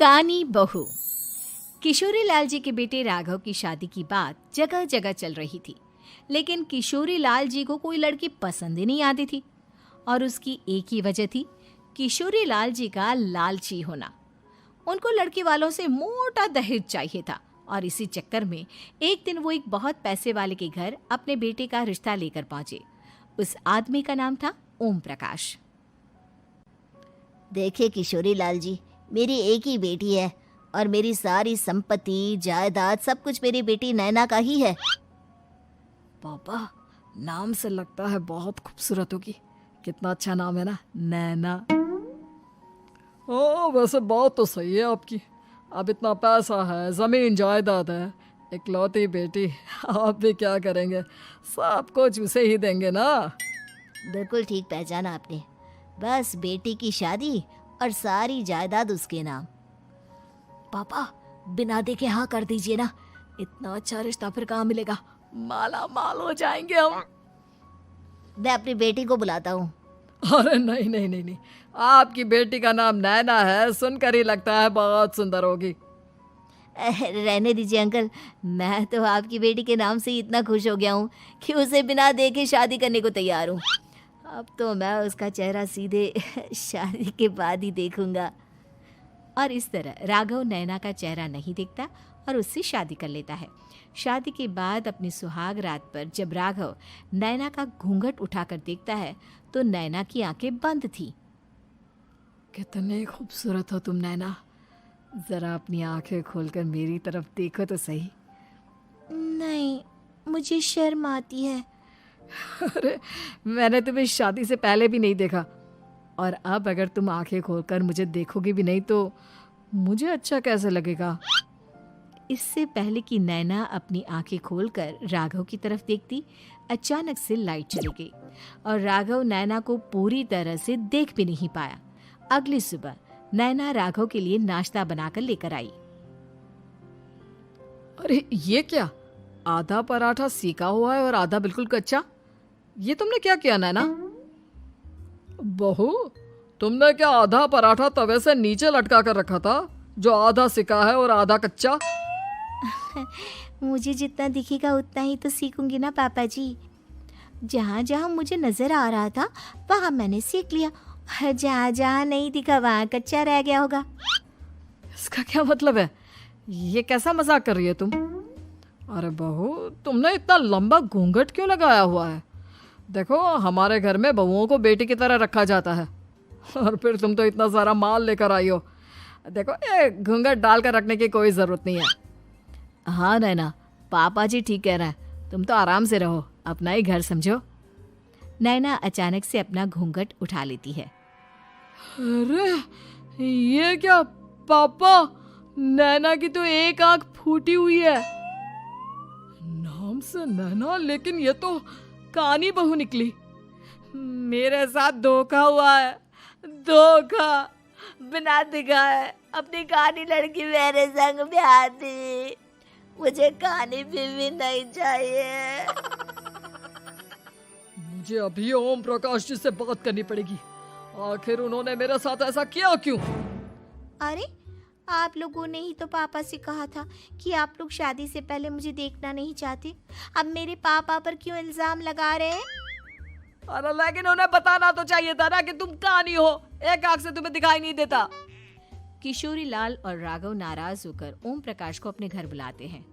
कानी बहू। किशोरी लाल जी के बेटे राघव की शादी की बात जगह जगह चल रही थी, लेकिन किशोरी लाल जी को कोई लड़की पसंद ही नहीं आती थी। और उसकी एक ही वजह थी, किशोरी लाल जी का लालची होना। उनको लड़की वालों से मोटा दहेज चाहिए था और इसी चक्कर में एक दिन वो एक बहुत पैसे वाले के घर अपने बेटे का रिश्ता लेकर पहुंचे। उस आदमी का नाम था ओम प्रकाश। देखिए किशोरी लाल जी, मेरी एक ही बेटी है और मेरी सारी संपत्ति जायदाद सब कुछ मेरी बेटी नैना का ही है। पापा, नाम से लगता है बहुत खूबसूरत होगी। कितना अच्छा नाम है ना, नैना। ओ, वैसे बात तो सही है आपकी। अब इतना पैसा है, जमीन जायदाद है, इकलौती बेटी, आप भी क्या करेंगे? सब कुछ उसे ही देंगे ना। बिल्कुल ठीक पहचाना आपने। बस बेटी की शादी और सारी जायदाद उसके नाम। पापा, बिना देखे हाँ कर दीजिए ना। इतना अच्छा रिश्ता फिर कहाँ मिलेगा? माला माल हो जाएंगे हम। मैं अपनी बेटी को बुलाता हूँ। अरे नहीं नहीं नहीं नहीं, आपकी बेटी का नाम नैना है, सुनकर ही लगता है बहुत सुंदर होगी। रहने दीजिए अंकल, मैं तो आपकी बेटी के नाम से ही इतना खुश हो गया हूँ कि उसे बिना देखे शादी करने को तैयार हूँ। अब तो मैं उसका चेहरा सीधे शादी के बाद ही देखूंगा। और इस तरह राघव नैना का चेहरा नहीं देखता और उससे शादी कर लेता है। शादी के बाद अपनी सुहाग रात पर जब राघव नैना का घूंघट उठाकर देखता है तो नैना की आंखें बंद थी। कितने खूबसूरत हो तुम नैना, जरा अपनी आंखें खोलकर मेरी तरफ देखो तो सही। नहीं, मुझे शर्म आती है। अरे, मैंने तुम्हें शादी से पहले भी नहीं देखा, और अब अगर तुम आंखें खोलकर मुझे देखोगी भी नहीं तो मुझे अच्छा कैसे लगेगा? इससे पहले कि नैना अपनी आंखें खोलकर राघव की तरफ देखती, अचानक से लाइट चली गई और राघव नैना को पूरी तरह से देख भी नहीं पाया। अगली सुबह नैना राघव के लिए नाश्ता बनाकर लेकर आई। अरे ये क्या, आधा पराठा सेका हुआ है और आधा बिल्कुल कच्चा। ये तुमने क्या किया नैना? बहू, तुमने क्या आधा पराठा तवे से नीचे लटका कर रखा था, जो आधा सिका है और आधा कच्चा? मुझे जितना दिखेगा उतना ही तो सीखूंगी ना पापा जी। जहाँ जहाँ मुझे नजर आ रहा था वहाँ मैंने सीख लिया, जहाँ जहाँ नहीं दिखा वहाँ कच्चा रह गया होगा। इसका क्या मतलब है? ये कैसा मजाक कर रही है तुम? अरे बहू, तुमने इतना लंबा घूंघट क्यों लगाया हुआ है? देखो, हमारे घर में बहुओं को बेटी की तरह रखा जाता है, और फिर तुम तो इतना सारा माल लेकर आई हो। देखो, ये घूंघट डालकर रखने की कोई ज़रूरत नहीं है। हाँ नैना, पापा जी ठीक कह रहे हैं, तुम तो आराम से रहो, अपना ही घर समझो। नैना अचानक से अपना घूंघट उठा लेती है। अरे ये क्या पापा, नैना की तो एक आंख फूटी हुई है। नाम से नैना, लेकिन ये तो कानी बहू निकली। मेरे साथ धोखा हुआ है, धोखा। बिना दिखाए अपनी कानी लड़की मेरे संग ब्याह दी। मुझे कानी भी नहीं चाहिए। मुझे अभी ओम प्रकाश जी से बात करनी पड़ेगी। आखिर उन्होंने मेरे साथ ऐसा किया क्यों? अरे, आप लोगों ने ही तो पापा से कहा था कि आप लोग शादी से पहले मुझे देखना नहीं चाहते। अब मेरे पापा पर क्यों इल्जाम लगा रहे हैं? अरे लेकिन उन्हें बताना तो चाहिए था ना कि तुम कानी हो, एक आंख से तुम्हें दिखाई नहीं देता। किशोरी लाल और राघव नाराज होकर ओम प्रकाश को अपने घर बुलाते हैं।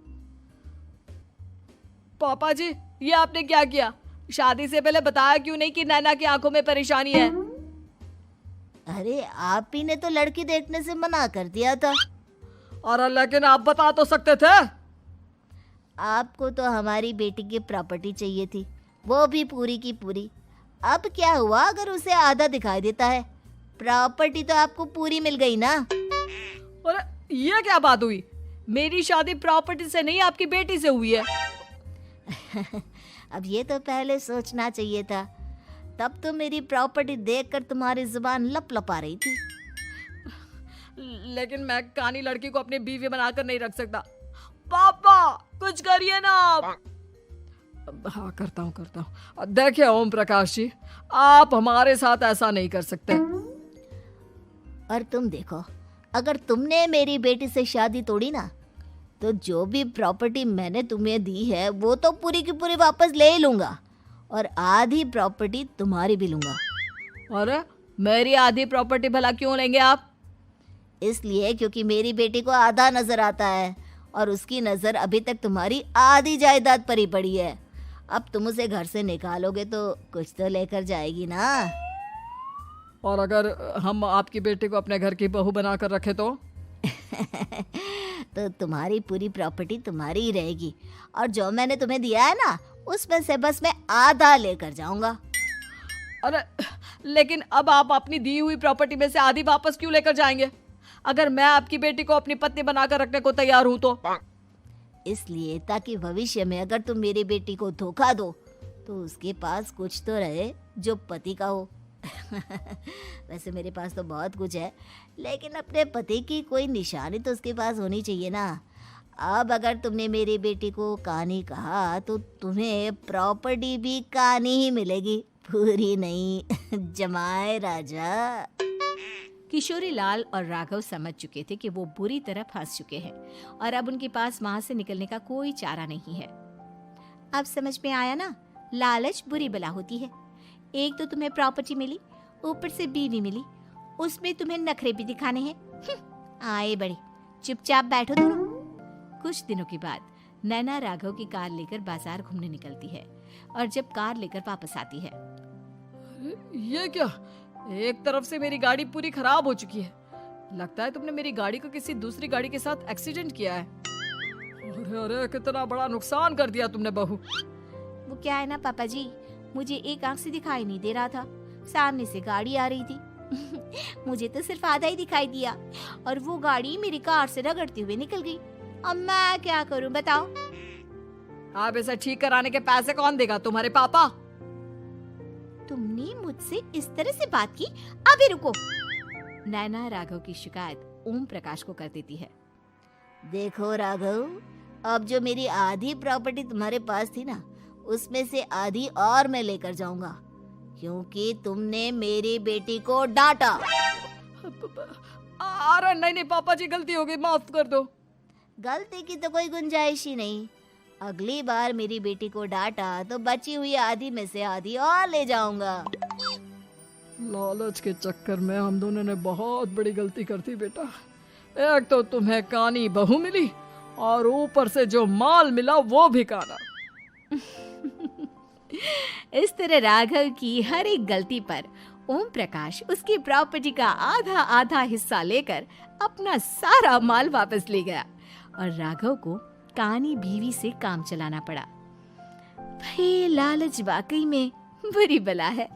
पापा जी, ये आपने क्या किया? शादी से पहले बताया क्यों नहीं कि नैना की आंखों में परेशानी है? अरे, आप ही ने तो लड़की देखने से मना कर दिया था। और लेकिन आप बता तो सकते थे। आपको तो हमारी बेटी की प्रॉपर्टी चाहिए थी, वो भी पूरी की पूरी। अब क्या हुआ अगर उसे आधा दिखाई देता है? प्रॉपर्टी तो आपको पूरी मिल गई ना। अरे ये क्या बात हुई? मेरी शादी प्रॉपर्टी से नहीं, आपकी बेटी से हुई है। अब ये तो पहले सोचना चाहिए था, तब तो मेरी प्रॉपर्टी देखकर तुम्हारी जुबान लप लपा रही थी। लेकिन मैं कानी लड़की को अपनी बीवी बनाकर नहीं रख सकता। पापा, कुछ करिए ना आप। हाँ, करता हूँ। देखिए ओम प्रकाश जी, आप हमारे साथ ऐसा नहीं कर सकते। और तुम देखो, अगर तुमने मेरी बेटी से शादी तोड़ी ना, तो जो भी प्रॉपर्टी मैंने तुम्हें दी है वो तो पूरी की पूरी वापस ले ही लूँगा, और आधी प्रॉपर्टी तुम्हारी भी लूँगा। अरे मेरी आधी प्रॉपर्टी भला क्यों लेंगे आप? इसलिए क्योंकि मेरी बेटी को आधा नज़र आता है और उसकी नज़र अभी तक तुम्हारी आधी जायदाद पर ही पड़ी है। अब तुम उसे घर से निकालोगे तो कुछ तो लेकर जाएगी ना। और अगर हम आपकी बेटी को अपने घर की बहू बना कर रखे तो? तो तुम्हारी पूरी प्रॉपर्टी तुम्हारी ही रहेगी, और जो मैंने तुम्हें दिया है ना, उसमें से बस मैं आधा लेकर जाऊंगा। अरे लेकिन अब आप अपनी दी हुई प्रॉपर्टी में से आधी वापस क्यों लेकर जाएंगे? अगर मैं आपकी बेटी को अपनी पत्नी बनाकर रखने को तैयार हूं तो? इसलिए ताकि भविष्य में अगर तुम मेरी बेटी को धोखा दो तो उसके पास कुछ तो रहे जो पति का हो। वैसे मेरे पास तो बहुत कुछ है, लेकिन अपने पति की कोई निशानी तो उसके पास होनी चाहिए ना। अब अगर तुमने मेरी बेटी को कानी कहा तो तुम्हें प्रॉपर्टी भी कानी ही मिलेगी, पूरी नहीं। जमाए राजा। किशोरी लाल और राघव समझ चुके थे कि वो बुरी तरह फंस चुके हैं और अब उनके पास वहां से निकलने का कोई चारा नहीं है। अब समझ में आया ना, लालच बुरी बला होती है। एक तो तुम्हें प्रॉपर्टी मिली, ऊपर से बीवी मिली, उसमें तुम्हें नखरे भी दिखाने हैं। आए बड़े, चुपचाप बैठो दोनों। कुछ दिनों के बाद नैना राघव की कार लेकर बाजार घूमने निकलती है और जब कार लेकर वापस आती है, ये क्या? एक तरफ से मेरी गाड़ी पूरी खराब हो चुकी है। लगता है तुमने मेरी गाड़ी को किसी दूसरी गाड़ी के साथ एक्सीडेंट किया है। अरे अरे कितना बड़ा नुकसान कर दिया तुमने बहू। वो क्या है ना पापा जी, मुझे एक आंख से दिखाई नहीं दे रहा था, सामने से गाड़ी आ रही थी। मुझे तो सिर्फ आधा ही दिखाई दिया और वो गाड़ी मेरी कार से रगड़ते हुए निकल गई। अब मैं क्या करूं बताओ? आप इसे ठीक कराने के पैसे कौन देगा? तुम्हारे पापा। तुमने मुझसे इस तरह से बात की? अभी रुको। नैना राघव की शिकायत ओम प्रकाश को कर देती है। देखो राघव, अब जो मेरी आधी प्रॉपर्टी तुम्हारे पास थी ना, उसमें से आधी और मैं लेकर जाऊंगा, क्योंकि तुमने मेरी बेटी को डांटा। अरे नहीं पापा जी, गलती हो गई, माफ कर दो। गलती की तो कोई गुंजाइश ही नहीं। अगली बार मेरी बेटी को डांटा तो बची हुई आधी में से आधी और ले जाऊंगा। लालच के चक्कर में हम दोनों ने बहुत बड़ी गलती कर दी बेटा। एक तो तुम्हें कानी बहू मिली और ऊपर से जो माल मिला वो भी काना। इस तरह राघव की हर एक गलती पर ओम प्रकाश उसकी प्रॉपर्टी का आधा आधा हिस्सा लेकर अपना सारा माल वापस ले गया और राघव को कानी बीवी से काम चलाना पड़ा। भाई लालच वाकई में बुरी बला है।